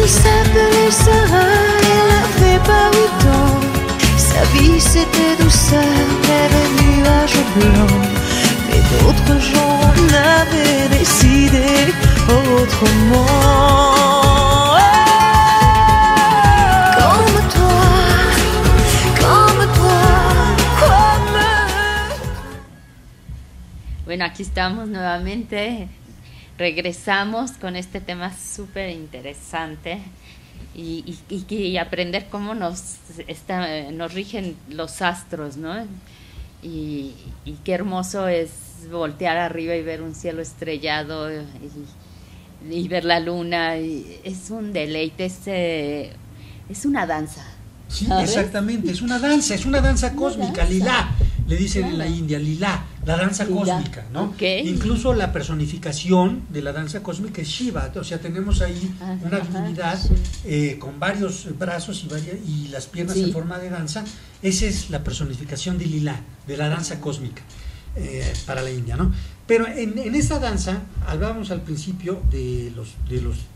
Il s'appelait Sarah, elle n'avait pas 8 ans. Sa vie c'était douceur, mais des nuages blancs. Mais d'autres gens avaient décidé autrement. Comme toi, comme toi, comme... Bueno, aquí estamos nuevamente. Regresamos con este tema súper interesante y aprender cómo nos rigen los astros, ¿no? Y qué hermoso es voltear arriba y ver un cielo estrellado y ver la luna. Y es un deleite, es una danza. Sí, ¿sabes? exactamente, es una danza cósmica, danza. lilá, le dicen Claro. en la India, lilá, la danza Lilá, cósmica, ¿no? ok. Incluso la personificación de la danza cósmica es Shiva, o sea, tenemos ahí una Ajá, divinidad sí. con varios brazos y las piernas Sí. en forma de danza. Esa es la personificación de lilá, de la danza cósmica para la India, ¿no? Pero en esta danza, hablábamos al principio de los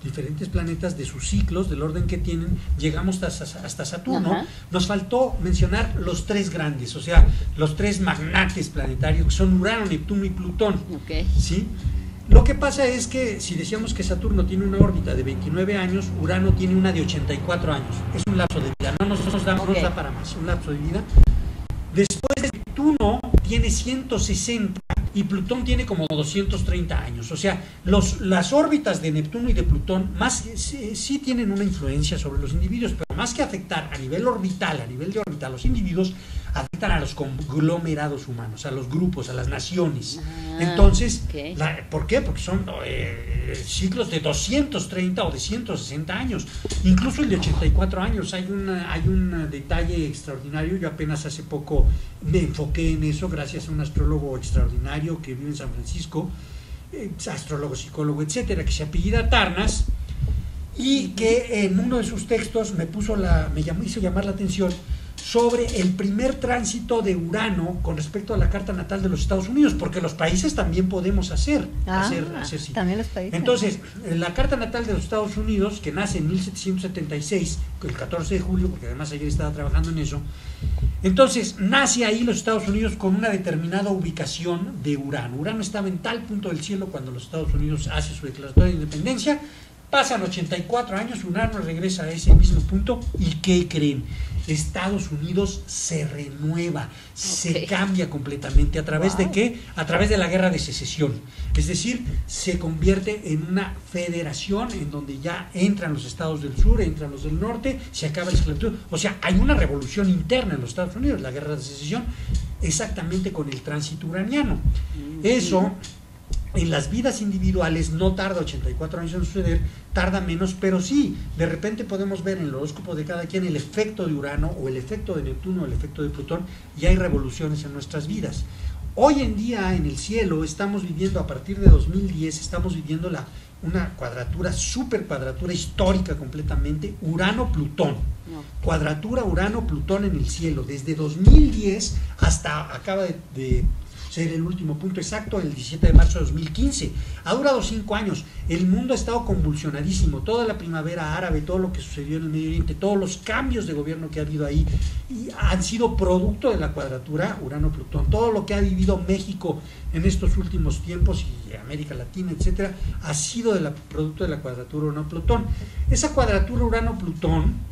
diferentes planetas, de sus ciclos, del orden que tienen, llegamos hasta Saturno. Ajá. Nos faltó mencionar los tres grandes, o sea, los tres magnates planetarios, que son Urano, Neptuno y Plutón. Ok. ¿Sí? Lo que pasa es que si decíamos que Saturno tiene una órbita de 29 años, Urano tiene una de 84 años. Es un lapso de vida, no nos da para más, un lapso de vida. Después Neptuno tiene 160 y Plutón tiene como 230 años. O sea, las órbitas de Neptuno y de Plutón sí tienen una influencia sobre los individuos, pero más que afectar a nivel orbital, a nivel de órbita a los individuos, afectan a los conglomerados humanos, a los grupos, a las naciones. Entonces, okay. ¿Por qué? Porque son ciclos de 230 o de 160 años, incluso el de 84 años. Hay un detalle extraordinario. Yo apenas hace poco me enfoqué en eso gracias a un astrólogo extraordinario que vive en San Francisco, astrólogo, psicólogo, etcétera, que se apellida Tarnas, y que en uno de sus textos me hizo llamar la atención sobre el primer tránsito de Urano con respecto a la carta natal de los Estados Unidos, porque los países también podemos hacer sí. También los países. Entonces, la carta natal de los Estados Unidos, que nace en 1776, el 14 de julio, porque además ayer estaba trabajando en eso, entonces nace ahí los Estados Unidos con una determinada ubicación de Urano. Urano estaba en tal punto del cielo cuando los Estados Unidos hace su declaratoria de independencia. Pasan 84 años, Urano regresa a ese mismo punto, ¿y qué creen? Estados Unidos se renueva, se cambia completamente. ¿A través de qué? A través de la guerra de secesión. Es decir, se convierte en una federación en donde ya entran los estados del sur, entran los del norte, se acaba la esclavitud. O sea, hay una revolución interna en los Estados Unidos, la guerra de secesión, exactamente con el tránsito uraniano. Eso... En las vidas individuales no tarda 84 años en suceder, tarda menos, pero sí, de repente podemos ver en el horóscopo de cada quien el efecto de Urano o el efecto de Neptuno o el efecto de Plutón, y hay revoluciones en nuestras vidas. Hoy en día en el cielo estamos viviendo, a partir de 2010, estamos viviendo una cuadratura, super cuadratura histórica completamente, Urano-Plutón. Cuadratura Urano-Plutón en el cielo, desde 2010 hasta acaba de ser el último punto exacto, el 17 de marzo de 2015. Ha durado 5 años. El mundo ha estado convulsionadísimo. Toda la primavera árabe, todo lo que sucedió en el Medio Oriente, todos los cambios de gobierno que ha habido ahí, y han sido producto de la cuadratura Urano-Plutón. Todo lo que ha vivido México en estos últimos tiempos, y América Latina, etcétera, ha sido producto de la cuadratura Urano-Plutón. Esa cuadratura Urano-Plutón,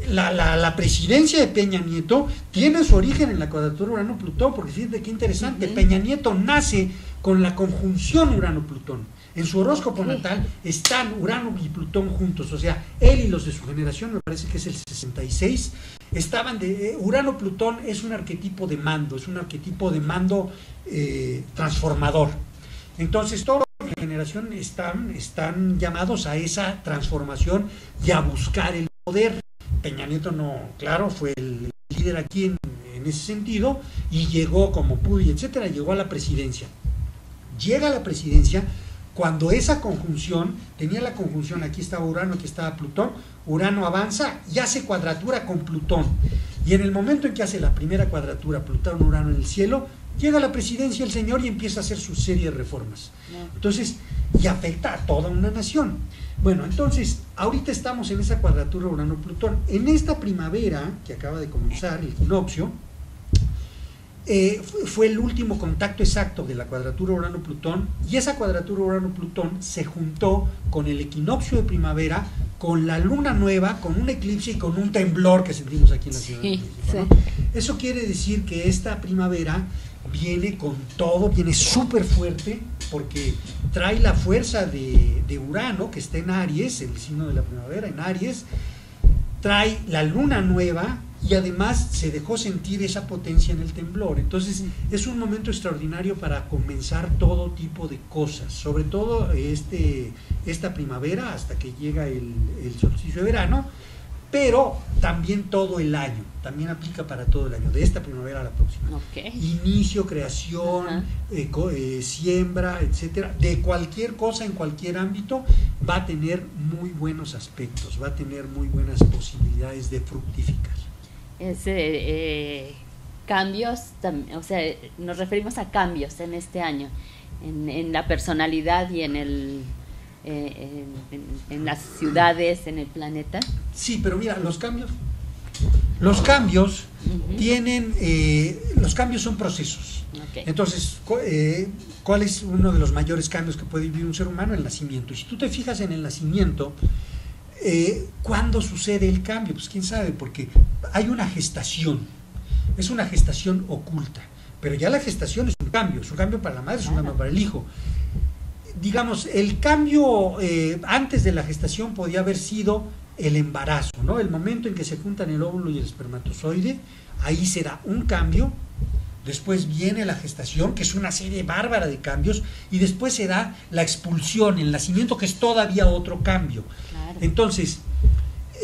la presidencia de Peña Nieto tiene su origen en la cuadratura Urano-Plutón, porque fíjate qué interesante. Peña Nieto nace con la conjunción Urano-Plutón. En su horóscopo natal están Urano y Plutón juntos, o sea, él y los de su generación, me parece que es el 66, estaban Urano-Plutón es un arquetipo de mando, transformador. Entonces, todos los de su generación están llamados a esa transformación y a buscar el poder. Peña Nieto fue el líder aquí en ese sentido, y llegó como pudo, y etcétera, llegó a la presidencia. Llega a la presidencia cuando esa conjunción, tenía la conjunción, aquí estaba Urano, aquí estaba Plutón, Urano avanza y hace cuadratura con Plutón. Y en el momento en que hace la primera cuadratura, Plutón-Urano en el cielo, llega a la presidencia el señor y empieza a hacer su serie de reformas. Entonces, y afecta a toda una nación. Bueno, entonces, ahorita estamos en esa cuadratura Urano-Plutón. En esta primavera que acaba de comenzar, el equinoccio, fue el último contacto exacto de la cuadratura Urano-Plutón, y esa cuadratura Urano-Plutón se juntó con el equinoccio de primavera, con la luna nueva, con un eclipse y con un temblor que sentimos aquí en la Ciudad de México, ¿no? Eso quiere decir que esta primavera viene con todo, viene súper fuerte, porque trae la fuerza de Urano, que está en Aries, el signo de la primavera, en Aries, trae la luna nueva, y además se dejó sentir esa potencia en el temblor. Entonces es un momento extraordinario para comenzar todo tipo de cosas, sobre todo esta primavera hasta que llega el solsticio de verano, pero también todo el año, también aplica para todo el año, de esta primavera a la próxima. Inicio, creación, siembra, etcétera, de cualquier cosa en cualquier ámbito va a tener muy buenos aspectos, va a tener muy buenas posibilidades de fructificar. Cambios, o sea, nos referimos a cambios en este año, en la personalidad y en las ciudades, en el planeta. Sí, pero mira, los cambios tienen, los cambios son procesos. Entonces, ¿cuál es uno de los mayores cambios que puede vivir un ser humano? El nacimiento. Y si tú te fijas en el nacimiento, ¿cuándo sucede el cambio? Pues quién sabe, porque hay una gestación, es una gestación oculta, pero ya la gestación es un cambio para la madre, es un cambio para el hijo. Digamos, el cambio antes de la gestación podía haber sido el embarazo, ¿no? El momento en que se juntan el óvulo y el espermatozoide, ahí se da un cambio. Después viene la gestación, que es una serie bárbara de cambios, y después se da la expulsión, el nacimiento, que es todavía otro cambio. Claro. Entonces,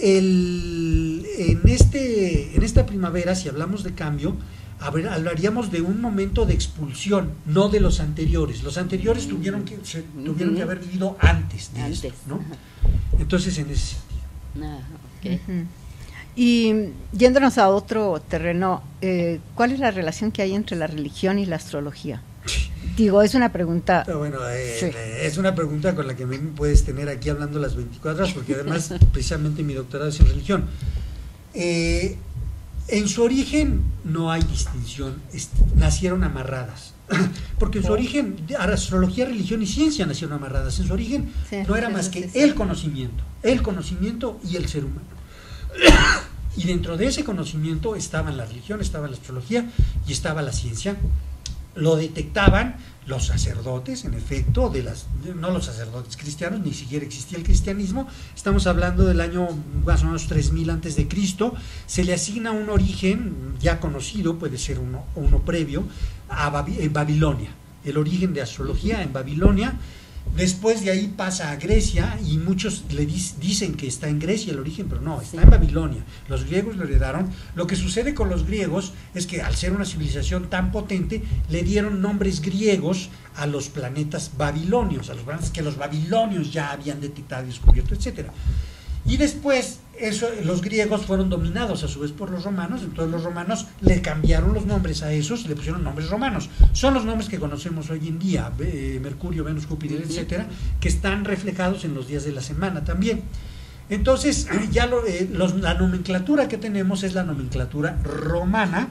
en esta primavera, si hablamos de cambio, hablaríamos de un momento de expulsión, no de los anteriores. Los anteriores tuvieron que haber vivido antes de esto, ¿no? Entonces, en ese sentido. Y yéndonos a otro terreno, ¿cuál es la relación que hay entre la religión y la astrología? Digo, es una pregunta... Bueno, es una pregunta con la que me puedes tener aquí hablando las 24 horas, porque además precisamente mi doctorado es en religión. En su origen no hay distinción, nacieron amarradas. Porque en su origen, astrología, religión y ciencia nacieron amarradas. En su origen no era más que el conocimiento y el ser humano. Y dentro de ese conocimiento estaban la religión, estaba la astrología y estaba la ciencia. Lo detectaban los sacerdotes, en efecto, no los sacerdotes cristianos, ni siquiera existía el cristianismo. Estamos hablando del año más o menos 3000 antes de Cristo. Se le asigna un origen ya conocido, puede ser uno previo, en Babilonia. El origen de astrología en Babilonia. Después de ahí pasa a Grecia, y muchos le dicen que está en Grecia el origen, pero no, está en Babilonia. Los griegos lo heredaron. Lo que sucede con los griegos es que al ser una civilización tan potente, le dieron nombres griegos a los planetas babilonios, a los planetas que los babilonios ya habían detectado y descubierto, etcétera. Y después los griegos fueron dominados a su vez por los romanos, entonces los romanos le cambiaron los nombres a esos y le pusieron nombres romanos. Son los nombres que conocemos hoy en día, Mercurio, Venus, Júpiter, etcétera, que están reflejados en los días de la semana también. Entonces, ya la nomenclatura que tenemos es la nomenclatura romana,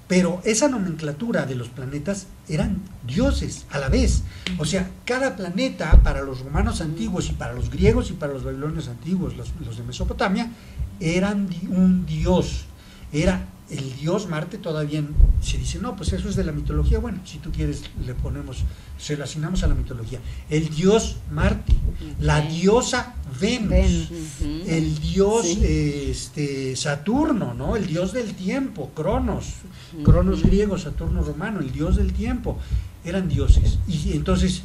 pero esa nomenclatura de los planetas eran dioses a la vez. O sea, cada planeta para los romanos antiguos y para los griegos y para los babilonios antiguos, los de Mesopotamia, eran un dios. Era el dios Marte. Todavía se dice, no, pues eso es de la mitología. Bueno, si tú quieres se lo asignamos a la mitología. El dios Marte, la diosa Venus, el dios Saturno, ¿no? El dios del tiempo, Cronos griego, Saturno romano, el dios del tiempo, eran dioses. Y entonces,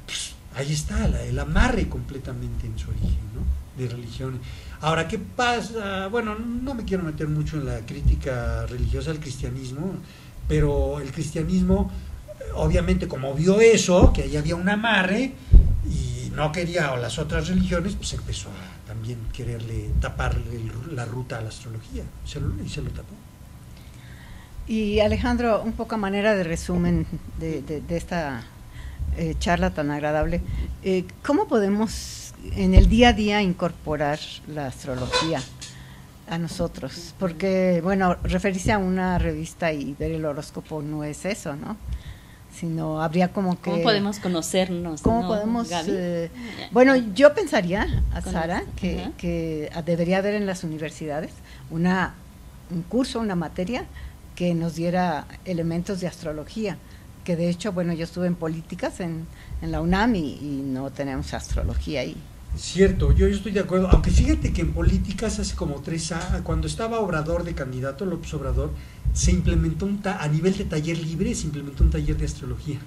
pues, ahí está el amarre completamente en su origen, ¿no? De religión. Ahora, ¿qué pasa? Bueno, no me quiero meter mucho en la crítica religiosa del cristianismo, pero el cristianismo, obviamente, como vio eso, que ahí había un amarre y no quería, o las otras religiones, pues empezó a también quererle taparle la ruta a la astrología, y se lo tapó. Y Alejandro, un poco a manera de resumen de esta charla tan agradable. ¿Cómo podemos en el día a día incorporar la astrología a nosotros? Porque, bueno, referirse a una revista y ver el horóscopo no es eso, ¿no? Sino habría como que... ¿Cómo podemos conocernos? ¿Cómo ¿no, podemos...? Gaby? Bueno, yo pensaría, Sara, que debería haber en las universidades un curso, una materia que nos diera elementos de astrología, que de hecho, bueno, yo estuve en políticas en la UNAM y no tenemos astrología ahí. Cierto, yo estoy de acuerdo, aunque fíjate que en políticas hace como 3 años, cuando estaba Obrador de candidato, López Obrador, se implementó a nivel de taller libre, se implementó un taller de astrología.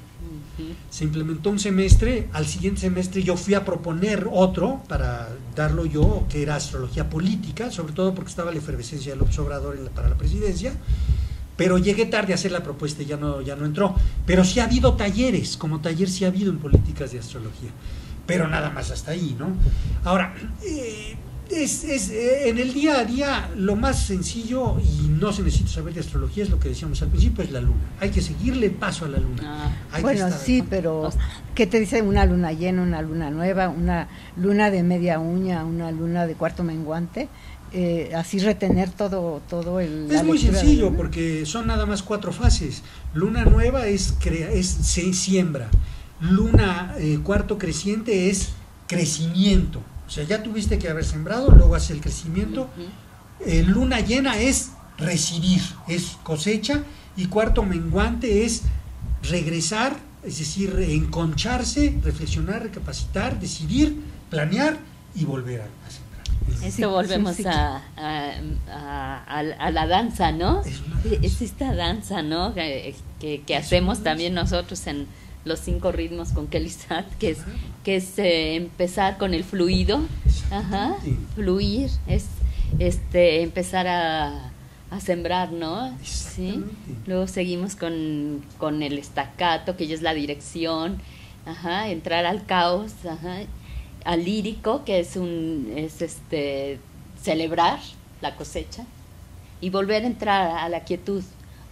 Se implementó un semestre, al siguiente semestre yo fui a proponer otro para darlo yo, que era astrología política, sobre todo porque estaba la efervescencia de López Obrador para la presidencia, pero llegué tarde a hacer la propuesta y ya no entró. Pero sí ha habido talleres, como taller sí ha habido en políticas de astrología, pero nada más hasta ahí, ¿no? Ahora, en el día a día lo más sencillo, y no se necesita saber de astrología, es lo que decíamos al principio, es la luna. Hay que seguirle paso a la luna. Bueno, sí, pero ¿qué te dice una luna llena, una luna nueva, una luna de media uña, una luna de cuarto menguante? Así retener todo el... Es muy sencillo, porque son nada más 4 fases. Luna nueva se siembra. Luna cuarto creciente es crecimiento. O sea, ya tuviste que haber sembrado, luego hace el crecimiento. Luna llena es recibir, es cosecha, y cuarto menguante es regresar, es decir, enconcharse, reflexionar, recapacitar, decidir, planear y volver a sembrar. Esto volvemos a la danza, ¿no? Es esta danza, ¿no? Que hacemos también nosotros en los 5 ritmos con Kelly Satt, que es empezar con el fluido, fluir, es empezar a sembrar, ¿no? Sí. Luego seguimos con el staccato, que ya es la dirección, entrar al caos, al lírico, que es celebrar la cosecha, y volver a entrar a la quietud.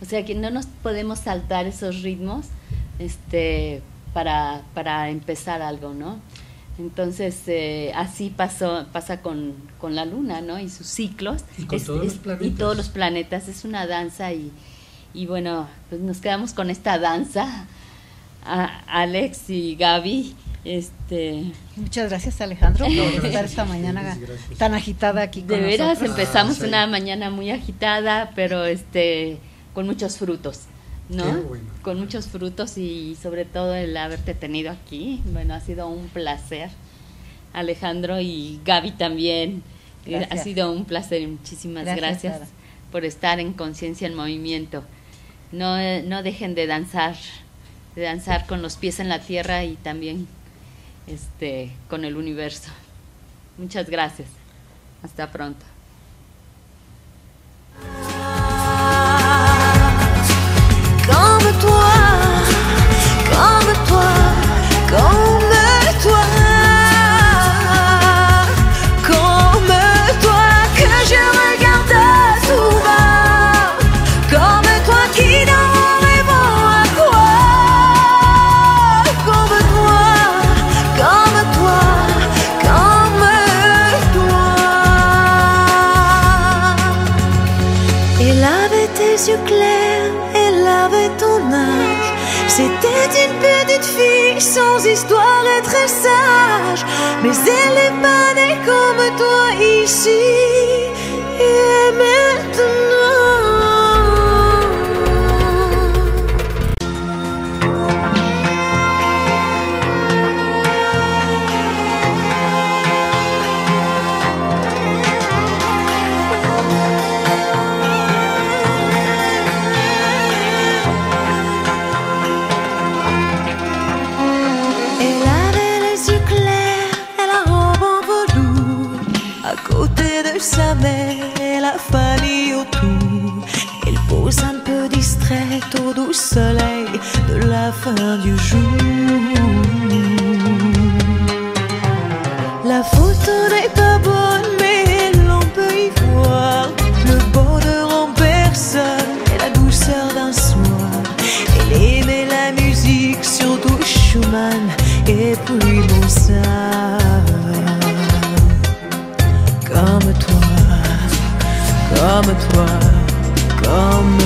O sea que no nos podemos saltar esos ritmos para empezar algo, ¿no? Entonces así pasa con la luna, ¿no? Y sus ciclos, y con todos los planetas. Y todos los planetas, es una danza, y bueno, pues nos quedamos con esta danza, Alex y Gaby. Muchas gracias, Alejandro, por estar esta mañana tan agitada aquí con nosotros. De veras, empezamos una mañana muy agitada, pero con muchos frutos, ¿no? Bueno. Con muchos frutos, y sobre todo el haberte tenido aquí. Bueno, ha sido un placer, Alejandro, y Gaby también. Ha sido un placer, muchísimas gracias por estar en Conciencia en Movimiento. No dejen de danzar con los pies en la tierra y también con el universo. Muchas gracias. Hasta pronto. Comme toi, comme toi, comme toi, comme toi que je regarde tout bas, comme toi qui dort rêvant à quoi, comme toi, comme toi, comme toi. Elle avait tes yeux clairs, elle avait ton âge. C'était une petite fille sans histoire et très sage. Mais elle n'est pas née comme toi ici et maintenant. Sa mère et la famille autour. Elle pose un peu distraite au doux soleil de la fin du jour. La photo n'est pas bonne, mais l'on peut y voir le bonheur en personne et la douceur d'un soir. Elle aimait la musique, surtout Schumann ça. Comme toi, comme toi, comme